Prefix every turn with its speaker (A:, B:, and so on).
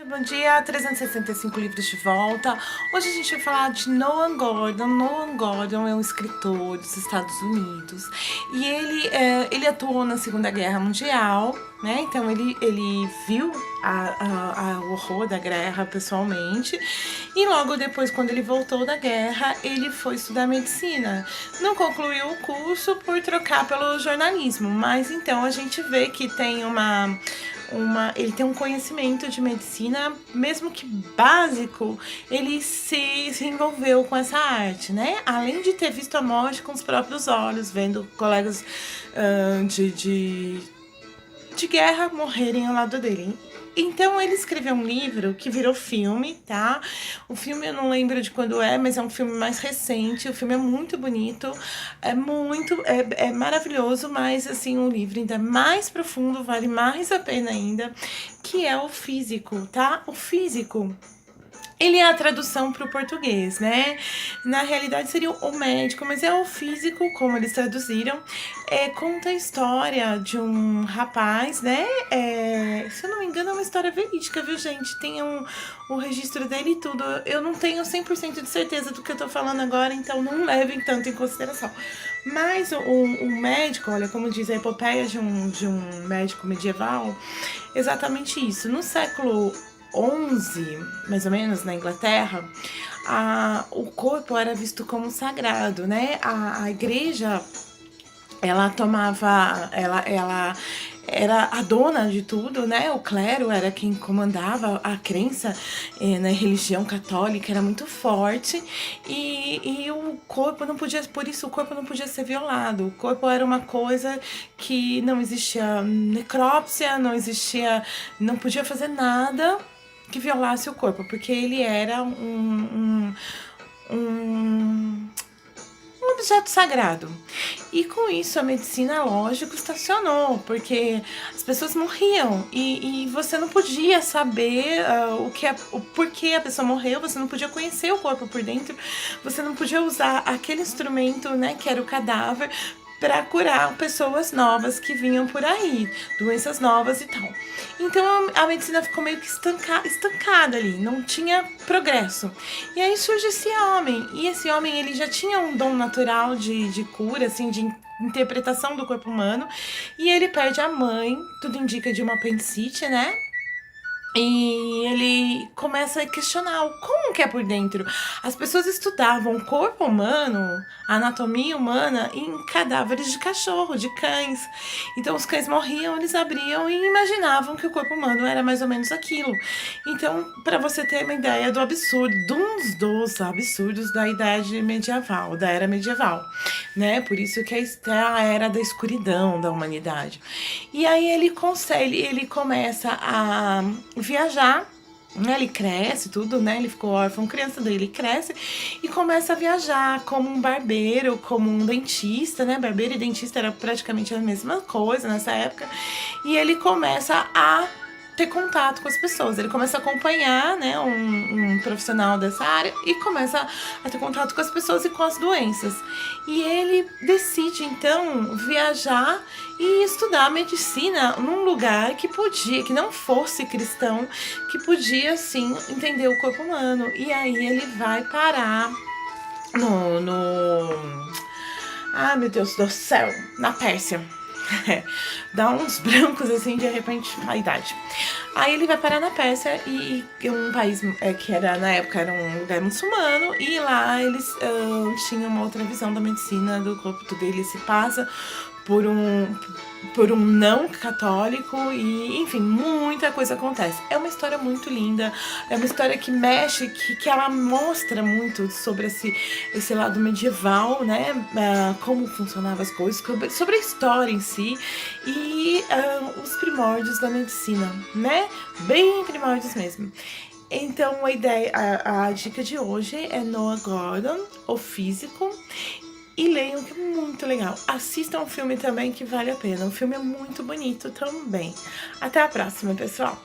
A: Bom dia, 365 livros de volta. Hoje a gente vai falar de Noah Gordon. Noah Gordon é um escritor dos Estados Unidos e ele atuou na Segunda Guerra Mundial, né? Então ele viu o horror da guerra pessoalmente e logo depois, quando ele voltou da guerra, ele foi estudar medicina. Não concluiu o curso por trocar pelo jornalismo, mas então a gente vê que tem ele tem um conhecimento de medicina, mesmo que básico, ele se envolveu com essa arte, né? Além de ter visto a morte com os próprios olhos, vendo colegas de guerra morrerem ao lado dele. Então ele escreveu um livro que virou filme, tá? O filme eu não lembro de quando mas é um filme mais recente. O filme é muito bonito, é maravilhoso, mas assim, o livro ainda é mais profundo, vale mais a pena ainda, que é o Físico, tá? O Físico, ele é a tradução para o português, né? Na realidade seria o médico, mas é o físico, como eles traduziram. Conta a história de um rapaz, né? Se eu não me engano, é uma história verídica, viu, gente? Tem o registro dele e tudo. Eu não tenho 100% de certeza do que eu tô falando agora, então não levem tanto em consideração. Mas o médico, olha, como diz a epopeia de um médico medieval, exatamente isso. No século 11, mais ou menos, na Inglaterra, o corpo era visto como sagrado, né? A igreja, ela era a dona de tudo, né? O clero era quem comandava a crença na religião católica, era muito forte e o corpo não podia, por isso o corpo não podia ser violado. O corpo era uma coisa que não existia necrópsia, não podia fazer nada que violasse o corpo, porque ele era um objeto sagrado. E com isso a medicina, lógico, estacionou, porque as pessoas morriam e você não podia saber o porquê a pessoa morreu, você não podia conhecer o corpo por dentro, você não podia usar aquele instrumento, né, que era o cadáver, para curar pessoas novas que vinham por aí, doenças novas e tal. Então a medicina ficou meio que estancada ali, não tinha progresso. E aí surge esse homem, e esse homem ele já tinha um dom natural de cura, assim, de interpretação do corpo humano, e ele perde a mãe, tudo indica de uma apendicite, né? E ele começa a questionar como que é por dentro. As pessoas estudavam o corpo humano, a anatomia humana, em cadáveres de cachorro, de cães. Então os cães morriam, eles abriam e imaginavam que o corpo humano era mais ou menos aquilo. Então, para você ter uma ideia do absurdo, de uns dos absurdos da idade medieval, da era medieval, né? Por isso que é a era da escuridão da humanidade. E aí ele começa a viajar, né? Ele cresce, tudo, né? Ele ficou órfão, criança dele cresce e começa a viajar como um barbeiro, como um dentista, né? Barbeiro e dentista era praticamente a mesma coisa nessa época. E ele começa a ter contato com as pessoas. Ele começa a acompanhar, né, um profissional dessa área e começa a ter contato com as pessoas e com as doenças. E ele decide, então, viajar e estudar medicina num lugar que não fosse cristão, que podia, sim, entender o corpo humano. E aí ele vai parar Ai, meu Deus do céu, na Pérsia. Dá uns brancos assim, de repente, a idade. Aí ele vai parar na Pérsia, e um país que era, na época, era um lugar muçulmano, e lá eles tinham uma outra visão da medicina, do corpo. Tudo ele se passa por um não católico e, enfim, muita coisa acontece. É uma história muito linda, é uma história que mexe, que ela mostra muito sobre esse lado medieval, né? Como funcionavam as coisas, sobre a história em si e os primórdios da medicina, né? Bem primórdios mesmo. Então a dica de hoje é Noah Gordon, O Físico. E leiam, que é muito legal. Assistam o filme também, que vale a pena. O filme é muito bonito também. Até a próxima, pessoal!